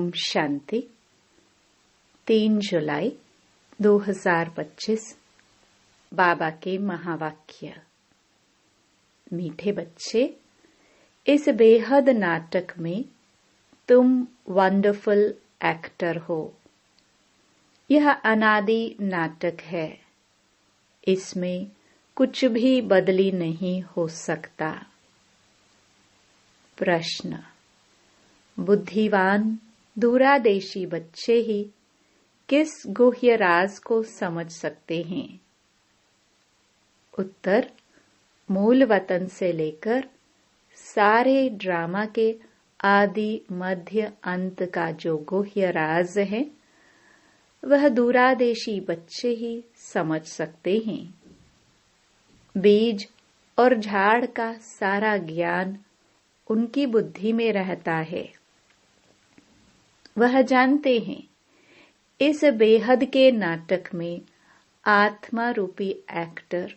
ओम शांति। 3 जुलाई 2025। बाबा के महावाक्य। मीठे बच्चे, इस बेहद नाटक में तुम वंडरफुल एक्टर हो। यह अनादि नाटक है, इसमें कुछ भी बदली नहीं हो सकता। प्रश्न: बुद्धिवान दूरादेशी बच्चे ही किस गुह्य राज को समझ सकते हैं? उत्तर: मूल वतन से लेकर सारे ड्रामा के आदि मध्य अंत का जो गुह्य राज है, वह दूरादेशी बच्चे ही समझ सकते हैं। बीज और झाड़ का सारा ज्ञान उनकी बुद्धि में रहता है। वह जानते हैं इस बेहद के नाटक में आत्मा रूपी एक्टर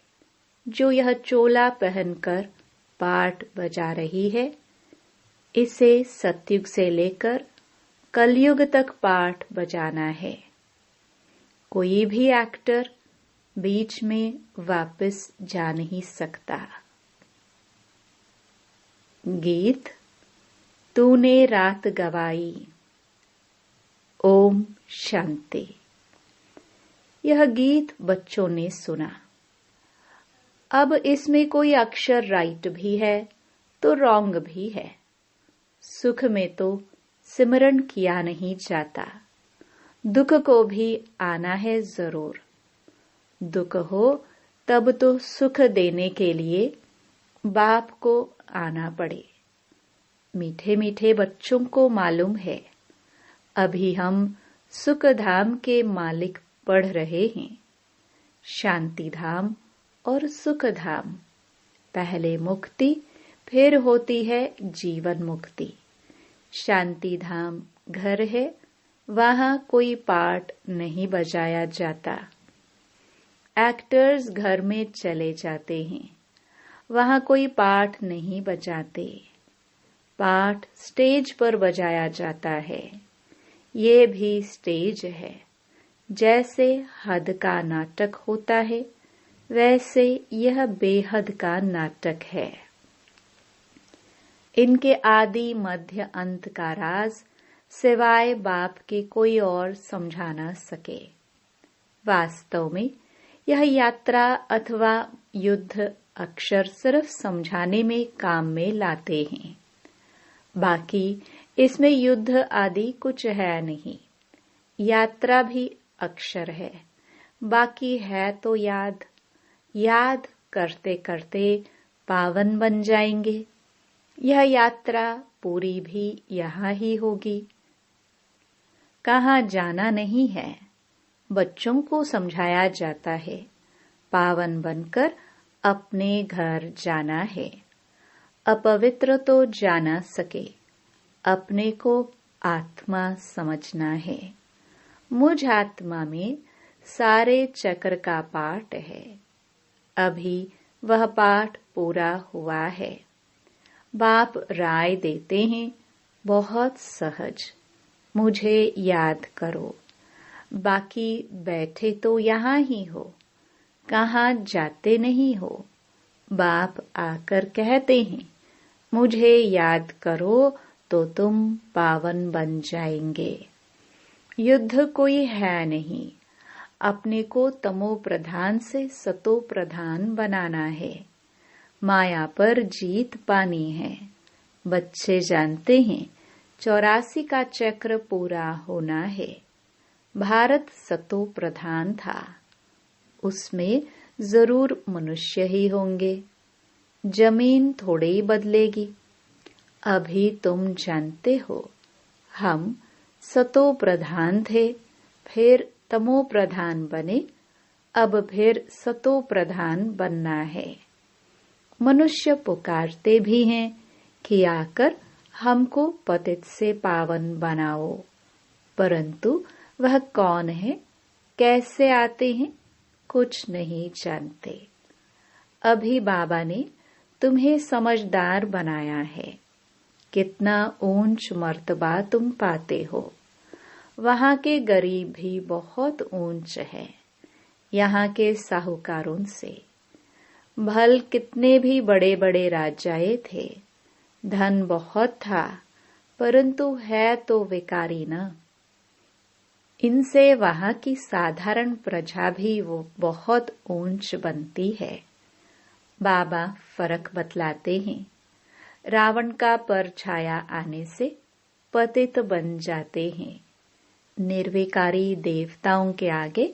जो यह चोला पहनकर पार्ट बजा रही है, इसे सतयुग से लेकर कलयुग तक पार्ट बजाना है। कोई भी एक्टर बीच में वापस जा नहीं सकता। गीत तूने रात गवाई। ओम शांति। यह गीत बच्चों ने सुना। अब इसमें कोई अक्षर राइट भी है तो रॉन्ग भी है। सुख में तो सिमरन किया नहीं जाता, दुख को भी आना है जरूर। दुख हो तब तो सुख देने के लिए बाप को आना पड़े। मीठे मीठे बच्चों को मालूम है, अभी हम सुख धाम के मालिक पढ़ रहे हैं। शांति धाम और सुख धाम। पहले मुक्ति, फिर होती है जीवन मुक्ति। शांति धाम घर है, वहां कोई पार्ट नहीं बजाया जाता। एक्टर्स घर में चले जाते हैं, वहां कोई पार्ट नहीं बजाते। पार्ट स्टेज पर बजाया जाता है। ये भी स्टेज है। जैसे हद का नाटक होता है, वैसे यह बेहद का नाटक है। इनके आदि मध्य अंत का राज सिवाय बाप के कोई और समझा न सके। वास्तव में यह यात्रा अथवा युद्ध अक्षर सिर्फ समझाने में काम में लाते हैं। बाकी इसमें युद्ध आदि कुछ है नहीं। यात्रा भी अक्षर है, बाकी है तो याद। याद करते करते पावन बन जाएंगे। यह यात्रा पूरी भी यहाँ ही होगी। कहाँ जाना नहीं है, बच्चों को समझाया जाता है। पावन बनकर अपने घर जाना है। अपवित्र तो जाना सके, अपने को आत्मा समझना है। मुझ आत्मा में सारे चक्र का पाठ है। अभी वह पाठ पूरा हुआ है। बाप राय देते हैं, बहुत सहज, मुझे याद करो। बाकी बैठे तो यहाँ ही हो, कहाँ जाते नहीं हो। बाप आकर कहते हैं, मुझे याद करो तो तुम पावन बन जाएंगे। युद्ध कोई है नहीं। अपने को तमो प्रधान से सतो प्रधान बनाना है। माया पर जीत पानी है। बच्चे जानते हैं 84 का चक्र पूरा होना है। भारत सतो प्रधान था, उसमें जरूर मनुष्य ही होंगे। जमीन थोड़ी ही बदलेगी। अभी तुम जानते हो, हम सतो प्रधान थे, फिर तमो प्रधान बने, अब फिर सतो प्रधान बनना है। मनुष्य पुकारते भी हैं कि आकर हमको पतित से पावन बनाओ, परंतु वह कौन है, कैसे आते हैं, कुछ नहीं जानते। अभी बाबा ने तुम्हें समझदार बनाया है। कितना ऊंच मर्तबा तुम पाते हो। वहाँ के गरीब भी बहुत ऊंच है यहाँ के साहूकारों से। भल कितने भी बड़े बड़े राजाए थे, धन बहुत था, परंतु है तो विकारी न। इनसे वहाँ की साधारण प्रजा भी वो बहुत ऊंच बनती है। बाबा फर्क बतलाते हैं। रावण का परछाया आने से पतित बन जाते हैं। निर्विकारी देवताओं के आगे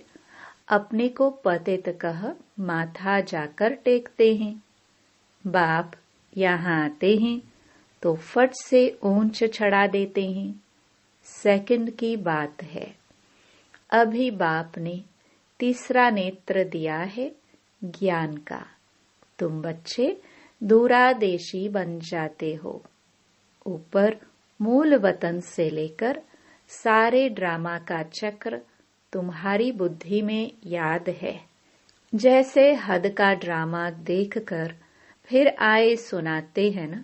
अपने को पतित कह माथा जाकर टेकते हैं। बाप यहाँ आते हैं तो फट से ऊंच चढ़ा देते हैं। सेकंड की बात है। अभी बाप ने तीसरा नेत्र दिया है ज्ञान का। तुम बच्चे दूरादेशी बन जाते हो। ऊपर मूल वतन से लेकर सारे ड्रामा का चक्र तुम्हारी बुद्धि में याद है। जैसे हद का ड्रामा देखकर फिर आए सुनाते हैं ना,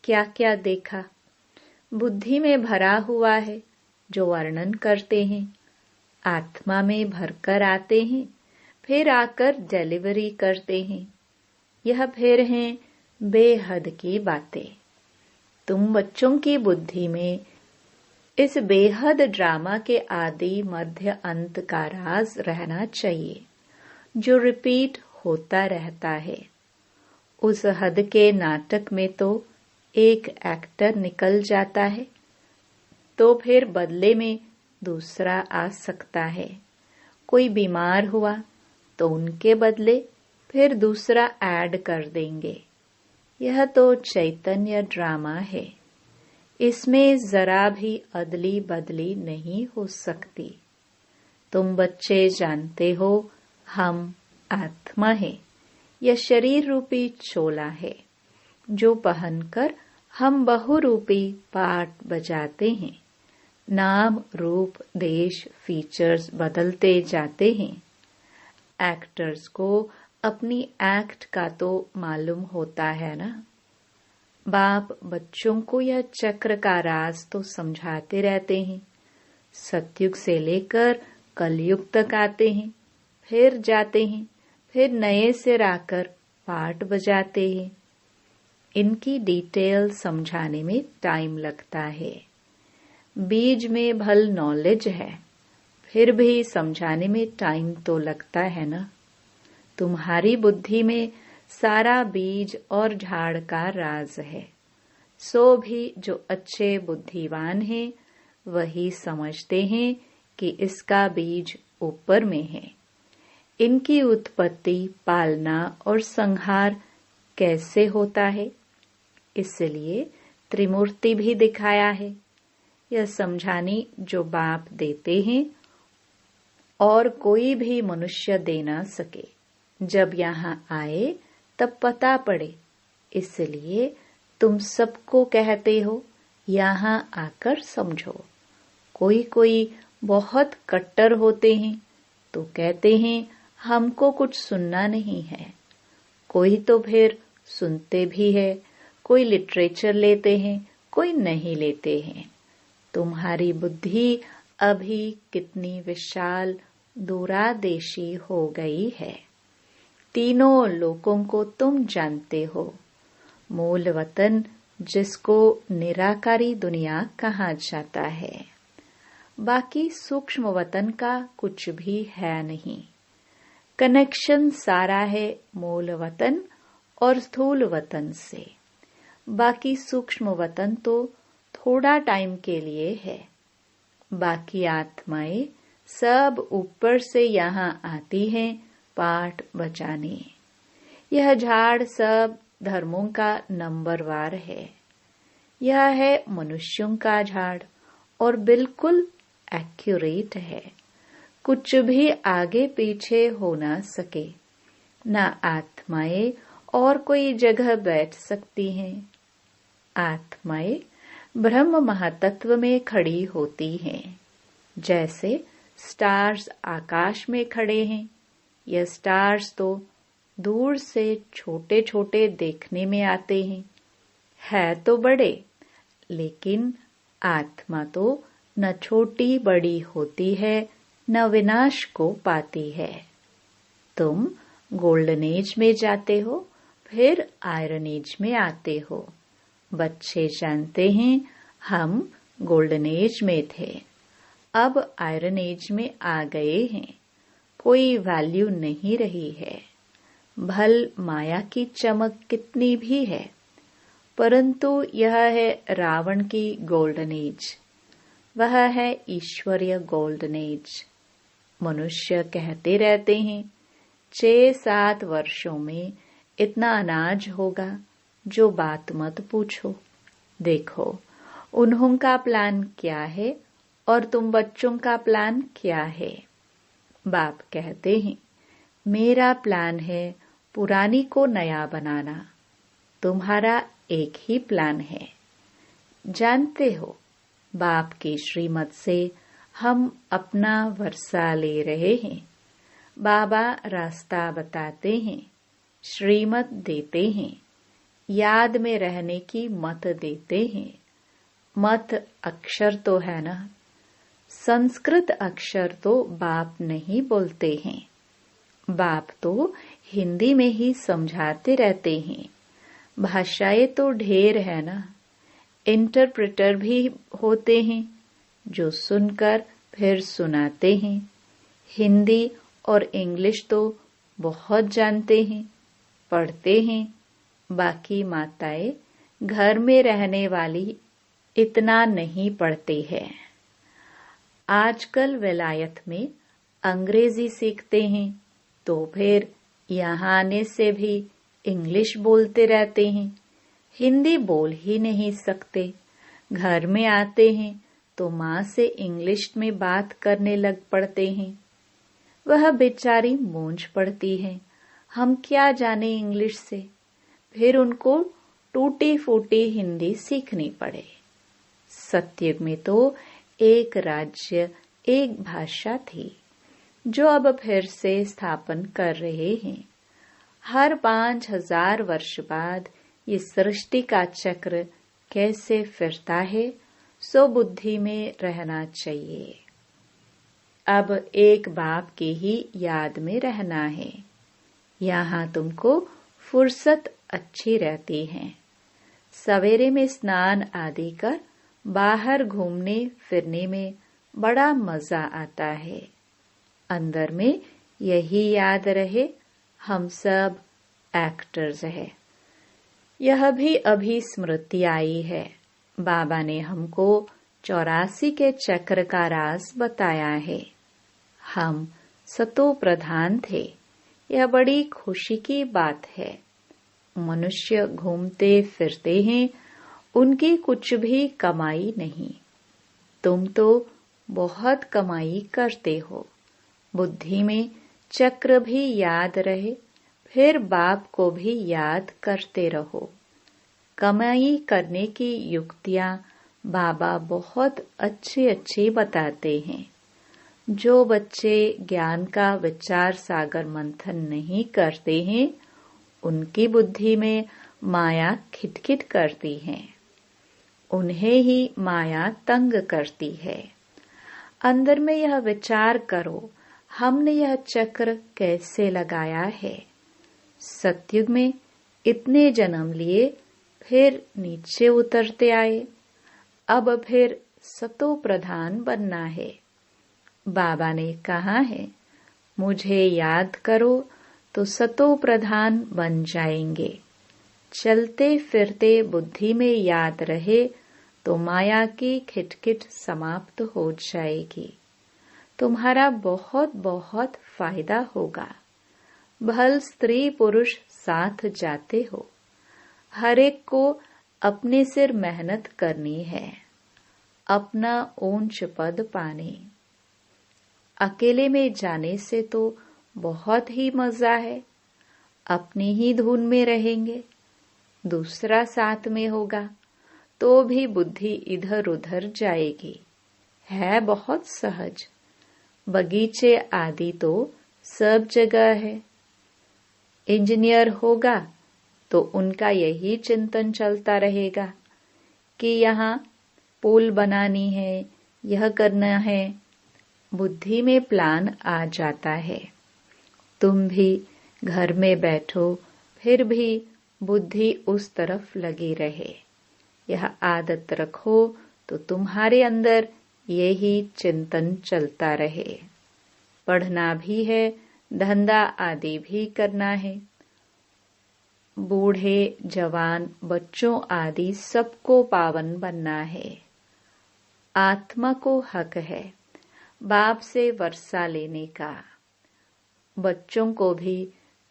क्या क्या देखा बुद्धि में भरा हुआ है जो वर्णन करते हैं। आत्मा में भरकर आते हैं, फिर आकर डिलीवरी करते हैं। यह फिर हैं बेहद की बातें। तुम बच्चों की बुद्धि में इस बेहद ड्रामा के आदि मध्य अंत का राज रहना चाहिए जो रिपीट होता रहता है। उस हद के नाटक में तो एक एक्टर निकल जाता है तो फिर बदले में दूसरा आ सकता है। कोई बीमार हुआ तो उनके बदले फिर दूसरा ऐड कर देंगे। यह तो चैतन्य ड्रामा है। इसमें जरा भी अदली बदली नहीं हो सकती। तुम बच्चे जानते हो हम आत्मा है। यह शरीर रूपी चोला है जो पहनकर हम बहुरूपी पाठ बजाते हैं। नाम रूप देश फीचर्स बदलते जाते हैं। एक्टर्स को अपनी एक्ट का तो मालूम होता है ना। बाप बच्चों को यह चक्र का राज तो समझाते रहते हैं। सतयुग से लेकर कलयुग तक आते हैं, फिर जाते हैं, फिर नए सिर आकर पाठ बजाते हैं। इनकी डिटेल समझाने में टाइम लगता है। बीज में भल नॉलेज है, फिर भी समझाने में टाइम तो लगता है ना। तुम्हारी बुद्धि में सारा बीज और झाड़ का राज है। सो भी जो अच्छे बुद्धिवान हैं वही समझते हैं कि इसका बीज ऊपर में है। इनकी उत्पत्ति, पालना और संहार कैसे होता है, इसलिए त्रिमूर्ति भी दिखाया है। यह समझानी जो बाप देते हैं और कोई भी मनुष्य दे ना सके। जब यहाँ आए तब पता पड़े, इसलिए तुम सबको कहते हो यहाँ आकर समझो। कोई कोई बहुत कट्टर होते हैं तो कहते हैं हमको कुछ सुनना नहीं है। कोई तो फिर सुनते भी है। कोई लिटरेचर लेते हैं, कोई नहीं लेते हैं। तुम्हारी बुद्धि अभी कितनी विशाल दूरादेशी हो गई है। तीनों लोकों को तुम जानते हो। मूल वतन जिसको निराकारी दुनिया कहा जाता है। बाकी सूक्ष्म वतन का कुछ भी है नहीं। कनेक्शन सारा है मूल वतन और स्थूल वतन से। बाकी सूक्ष्म वतन तो थोड़ा टाइम के लिए है। बाकी आत्माएं सब ऊपर से यहाँ आती हैं पाठ बचाने। यह झाड़ सब धर्मों का नंबरवार है। यह है मनुष्यों का झाड़ और बिल्कुल एक्यूरेट है। कुछ भी आगे पीछे हो ना सके। ना आत्माएं और कोई जगह बैठ सकती हैं। आत्माएं ब्रह्म महातत्व में खड़ी होती हैं। जैसे स्टार्स आकाश में खड़े हैं। यह स्टार्स तो दूर से छोटे छोटे देखने में आते हैं, है तो बड़े लेकिन आत्मा तो न छोटी बड़ी होती है, न विनाश को पाती है। तुम गोल्डन एज में जाते हो, फिर आयरन एज में आते हो। बच्चे जानते हैं हम गोल्डन एज में थे, अब आयरन एज में आ गए हैं। कोई वैल्यू नहीं रही है। भल माया की चमक कितनी भी है, परंतु यह है रावण की गोल्डन एज, वह है ईश्वरीय गोल्डन एज। मनुष्य कहते रहते हैं 6-7 वर्षों में इतना अनाज होगा, जो बात मत पूछो। देखो उन्होंने प्लान क्या है और तुम बच्चों का प्लान क्या है। बाप कहते हैं मेरा प्लान है पुरानी को नया बनाना, तुम्हारा एक ही प्लान है। जानते हो बाप की श्रीमत से हम अपना वर्षा ले रहे हैं। बाबा रास्ता बताते हैं, श्रीमत देते हैं, याद में रहने की मत देते हैं। मत अक्षर तो है ना, संस्कृत अक्षर तो बाप नहीं बोलते हैं। बाप तो हिंदी में ही समझाते रहते हैं। भाषाएं तो ढेर है ना, इंटरप्रेटर भी होते हैं जो सुनकर फिर सुनाते हैं। हिंदी और इंग्लिश तो बहुत जानते हैं, पढ़ते हैं। बाकी माताएं घर में रहने वाली इतना नहीं पढ़ती है। आजकल विलायत में अंग्रेजी सीखते हैं, तो फिर यहाँ आने से भी इंग्लिश बोलते रहते हैं। हिंदी बोल ही नहीं सकते। घर में आते हैं तो माँ से इंग्लिश में बात करने लग पड़ते हैं। वह बेचारी मूंझ पड़ती है, हम क्या जाने इंग्लिश से। फिर उनको टूटी फूटी हिंदी सीखनी पड़े। सत्युग में तो एक राज्य एक भाषा थी, जो अब फिर से स्थापन कर रहे हैं। हर 5000 वर्ष बाद ये सृष्टि का चक्र कैसे फिरता है, सो बुद्धि में रहना चाहिए। अब एक बाप की ही याद में रहना है। यहाँ तुमको फुर्सत अच्छी रहती है। सवेरे में स्नान आदि कर बाहर घूमने फिरने में बड़ा मजा आता है। अंदर में यही याद रहे हम सब एक्टर्स है। यह भी अभी स्मृति आई है। बाबा ने हमको 84 के चक्र का राज बताया है। हम सतो प्रधान थे, यह बड़ी खुशी की बात है। मनुष्य घूमते फिरते हैं, उनकी कुछ भी कमाई नहीं। तुम तो बहुत कमाई करते हो। बुद्धि में चक्र भी याद रहे, फिर बाप को भी याद करते रहो। कमाई करने की युक्तियां बाबा बहुत अच्छी अच्छी बताते हैं। जो बच्चे ज्ञान का विचार सागर मंथन नहीं करते हैं, उनकी बुद्धि में माया खिटखिट करती है। उन्हें ही माया तंग करती है। अंदर में यह विचार करो, हमने यह चक्र कैसे लगाया है। सतयुग में इतने जन्म लिए, फिर नीचे उतरते आए। अब फिर सतो प्रधान बनना है। बाबा ने कहा है, मुझे याद करो तो सतो प्रधान बन जाएंगे। चलते फिरते बुद्धि में याद रहे तो माया की खिटखिट समाप्त हो जाएगी। तुम्हारा बहुत बहुत फायदा होगा। भल स्त्री पुरुष साथ जाते हो। हर एक को अपने सिर मेहनत करनी है, अपना ऊंच पद पाने। अकेले में जाने से तो बहुत ही मजा है। अपनी ही धुन में रहेंगे, दूसरा साथ में होगा तो भी बुद्धि इधर उधर जाएगी। है बहुत सहज। बगीचे आदि तो सब जगह है। इंजीनियर होगा तो उनका यही चिंतन चलता रहेगा, कि यहाँ पुल बनानी है, यह करना है। बुद्धि में प्लान आ जाता है। तुम भी घर में बैठो, फिर भी बुद्धि उस तरफ लगी रहे। यह आदत रखो तो तुम्हारे अंदर यही चिंतन चलता रहे। पढ़ना भी है, धंधा आदि भी करना है। बूढ़े, जवान, बच्चों आदि सबको पावन बनना है। आत्मा को हक है बाप से वर्षा लेने का। बच्चों को भी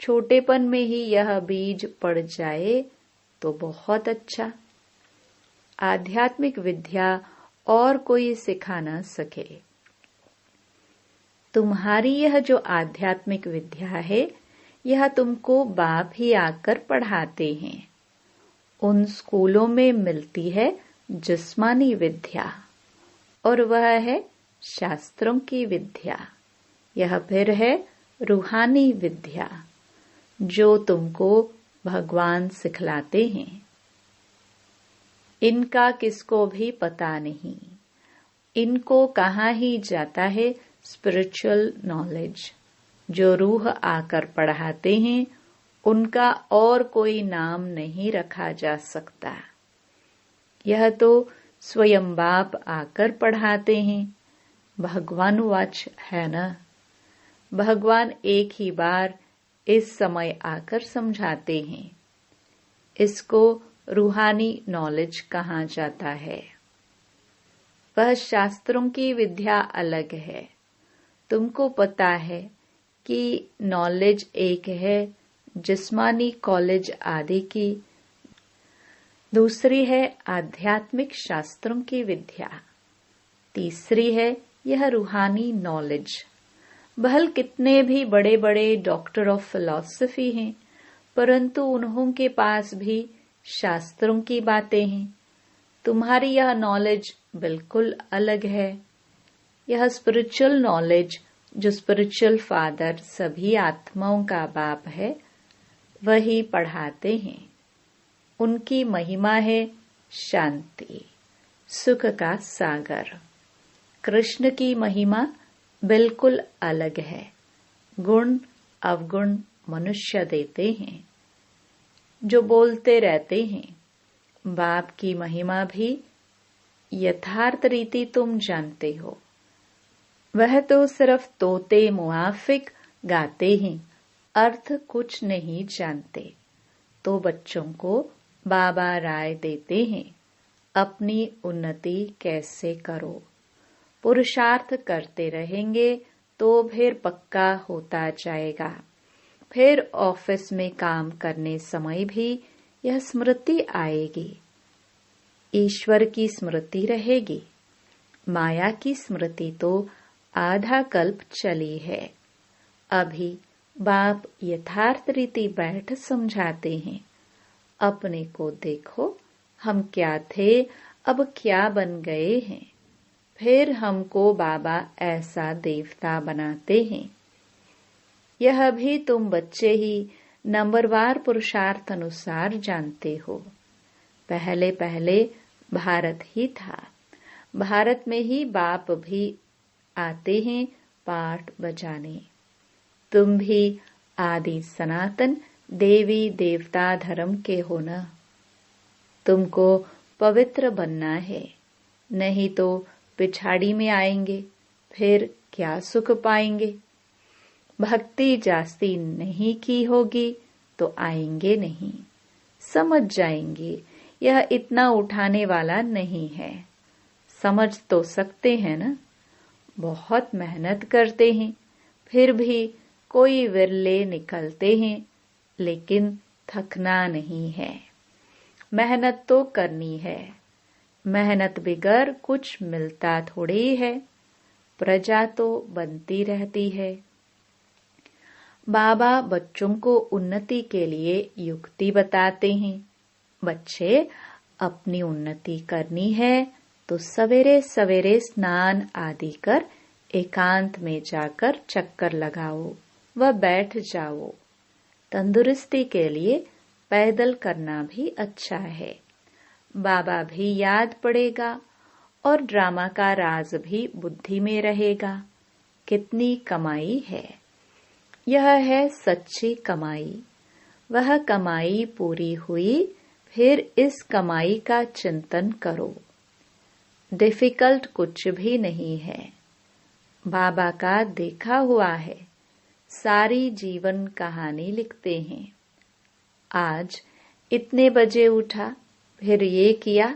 छोटेपन में ही यह बीज पड़ जाए तो बहुत अच्छा। आध्यात्मिक विद्या और कोई सिखा न सके। तुम्हारी यह जो आध्यात्मिक विद्या है, यह तुमको बाप ही आकर पढ़ाते हैं। उन स्कूलों में मिलती है जिस्मानी विद्या, और वह है शास्त्रों की विद्या। यह फिर है रूहानी विद्या, जो तुमको भगवान सिखलाते हैं। इनका किसको भी पता नहीं। इनको कहा ही जाता है स्पिरिचुअल नॉलेज। जो रूह आकर पढ़ाते हैं, उनका और कोई नाम नहीं रखा जा सकता। यह तो स्वयं बाप आकर पढ़ाते हैं। भगवान वाच है न। भगवान एक ही बार इस समय आकर समझाते हैं। इसको रूहानी नॉलेज कहा जाता है। वह शास्त्रों की विद्या अलग है। तुमको पता है कि नॉलेज एक है जिस्मानी कॉलेज आदि की, दूसरी है आध्यात्मिक शास्त्रों की विद्या, तीसरी है यह रूहानी नॉलेज। भल कितने भी बड़े बड़े डॉक्टर ऑफ फिलॉसफी हैं, परंतु उन्हों के पास भी शास्त्रों की बातें हैं। तुम्हारी यह नॉलेज बिल्कुल अलग है। यह स्पिरिचुअल नॉलेज जो स्पिरिचुअल फादर सभी आत्माओं का बाप है, वही पढ़ाते हैं। उनकी महिमा है शांति, सुख का सागर। कृष्ण की महिमा बिल्कुल अलग है। गुण अवगुण मनुष्य देते हैं, जो बोलते रहते हैं। बाप की महिमा भी यथार्थ रीति तुम जानते हो। वह तो सिर्फ तोते मुआफिक गाते हैं, अर्थ कुछ नहीं जानते। तो बच्चों को बाबा राय देते हैं, अपनी उन्नति कैसे करो। पुरुषार्थ करते रहेंगे तो फिर पक्का होता जाएगा। फिर ऑफिस में काम करने समय भी यह स्मृति आएगी। ईश्वर की स्मृति रहेगी। माया की स्मृति तो आधा कल्प चली है। अभी बाप यथार्थ रीति बैठ समझाते हैं। अपने को देखो, हम क्या थे, अब क्या बन गए हैं। फिर हमको बाबा ऐसा देवता बनाते हैं। यह भी तुम बच्चे ही नंबरवार पुरुषार्थ अनुसार जानते हो। पहले पहले भारत ही था। भारत में ही बाप भी आते हैं पाठ बजाने। तुम भी आदि सनातन देवी देवता धर्म के हो न। तुमको पवित्र बनना है, नहीं तो पिछाड़ी में आएंगे, फिर क्या सुख पाएंगे। भक्ति जास्ती नहीं की होगी तो आएंगे नहीं। समझ जाएंगे यह इतना उठाने वाला नहीं है। समझ तो सकते हैं ना। बहुत मेहनत करते हैं, फिर भी कोई विरले निकलते हैं, लेकिन थकना नहीं है। मेहनत तो करनी है। मेहनत बिगर कुछ मिलता थोड़ी है। प्रजा तो बनती रहती है। बाबा बच्चों को उन्नति के लिए युक्ति बताते हैं। बच्चे, अपनी उन्नति करनी है तो सवेरे सवेरे स्नान आदि कर एकांत में जाकर चक्कर लगाओ व बैठ जाओ। तंदुरुस्ती के लिए पैदल करना भी अच्छा है। बाबा भी याद पड़ेगा और ड्रामा का राज भी बुद्धि में रहेगा। कितनी कमाई है। यह है सच्ची कमाई। वह कमाई पूरी हुई, फिर इस कमाई का चिंतन करो। डिफिकल्ट कुछ भी नहीं है। बाबा का देखा हुआ है, सारी जीवन कहानी लिखते हैं। आज इतने बजे उठा, फिर ये किया,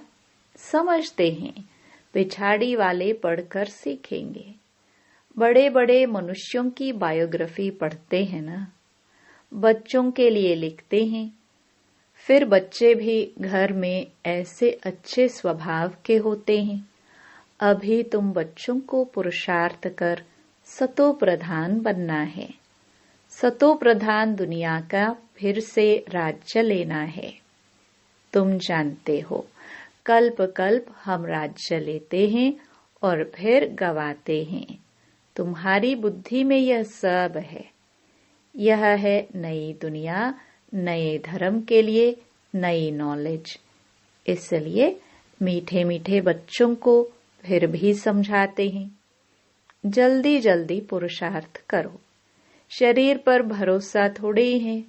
समझते हैं। पिछाड़ी वाले पढ़कर सीखेंगे। बड़े बड़े मनुष्यों की बायोग्राफी पढ़ते हैं ना, बच्चों के लिए लिखते हैं। फिर बच्चे भी घर में ऐसे अच्छे स्वभाव के होते हैं। अभी तुम बच्चों को पुरुषार्थ कर सतो प्रधान बनना है। सतो प्रधान दुनिया का फिर से राज्य लेना है। तुम जानते हो, कल्प कल्प हम राज्य लेते हैं और फिर गवाते हैं। तुम्हारी बुद्धि में यह सब है। यह है नई दुनिया, नए धर्म के लिए नई नॉलेज। इसलिए मीठे मीठे बच्चों को फिर भी समझाते हैं, जल्दी जल्दी पुरुषार्थ करो। शरीर पर भरोसा थोड़े है।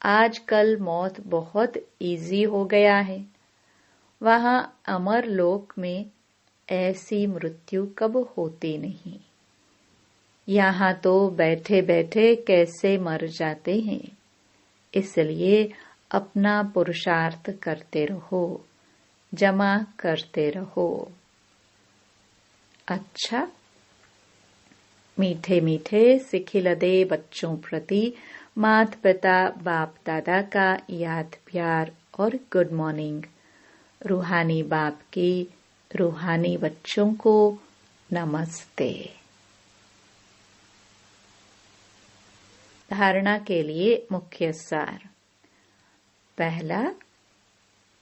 आजकल मौत बहुत इजी हो गया है। वहां अमर लोक में ऐसी मृत्यु कब होती नहीं। यहाँ तो बैठे बैठे कैसे मर जाते हैं। इसलिए अपना पुरुषार्थ करते रहो, जमा करते रहो। अच्छा, मीठे मीठे सिखिलदे बच्चों प्रति माता पिता बाप दादा का याद प्यार और गुड मॉर्निंग। रूहानी बाप की रूहानी बच्चों को नमस्ते। धारणा के लिए मुख्य सार। पहला,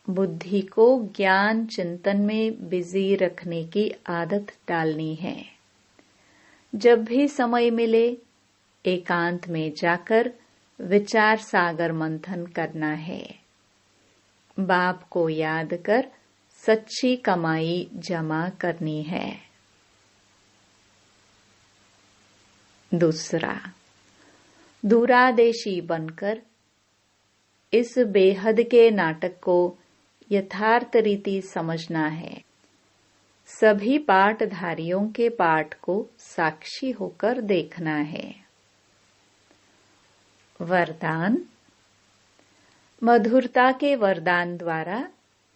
बुद्धि को ज्ञान चिंतन में बिजी रखने की आदत डालनी है। जब भी समय मिले एकांत में जाकर विचार सागर मंथन करना है। बाप को याद कर सच्ची कमाई जमा करनी है। दूसरा, दूरादेशी बनकर इस बेहद के नाटक को यथार्थ रीति समझना है। सभी पाठधारियों के पाठ को साक्षी होकर देखना है। वरदान। मधुरता के वरदान द्वारा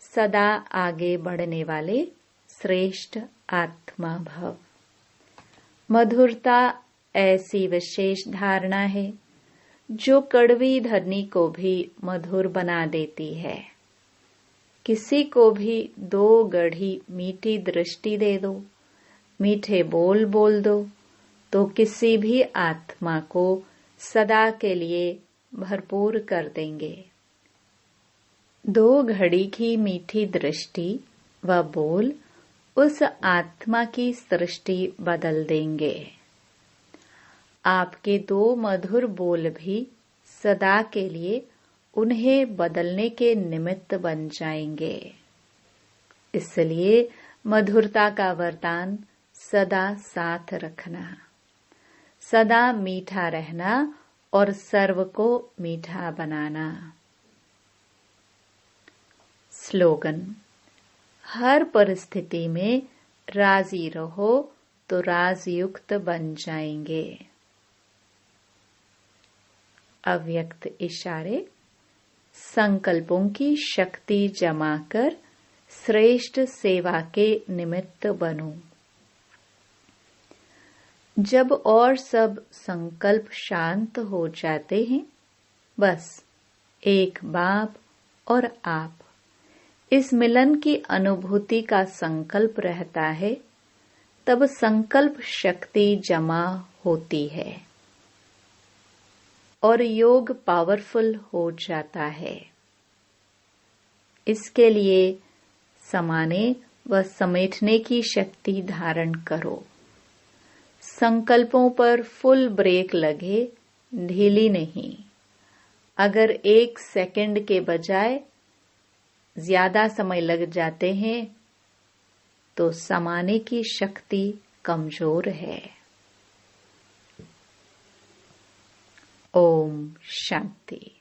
सदा आगे बढ़ने वाले श्रेष्ठ आत्मा भव। मधुरता ऐसी विशेष धारणा है जो कड़वी धरनी को भी मधुर बना देती है। किसी को भी 2 गढ़ी मीठी दृष्टि दे दो, मीठे बोल बोल दो, तो किसी भी आत्मा को सदा के लिए भरपूर कर देंगे। 2 घड़ी की मीठी दृष्टि व बोल उस आत्मा की सृष्टि बदल देंगे। आपके 2 मधुर बोल भी सदा के लिए उन्हें बदलने के निमित्त बन जाएंगे। इसलिए मधुरता का वरदान सदा साथ रखना, सदा मीठा रहना और सर्व को मीठा बनाना। स्लोगन। हर परिस्थिति में राजी रहो तो राजयुक्त बन जाएंगे। अव्यक्त इशारे। संकल्पों की शक्ति जमा कर श्रेष्ठ सेवा के निमित्त बनो। जब और सब संकल्प शांत हो जाते हैं, बस एक बाप और आप, इस मिलन की अनुभूति का संकल्प रहता है, तब संकल्प शक्ति जमा होती है और योग पावरफुल हो जाता है। इसके लिए समाने व समेटने की शक्ति धारण करो। संकल्पों पर फुल ब्रेक लगे, ढीली नहीं। अगर 1 सेकंड के बजाय ज्यादा समय लग जाते हैं तो समाने की शक्ति कमजोर है। ओम शांति।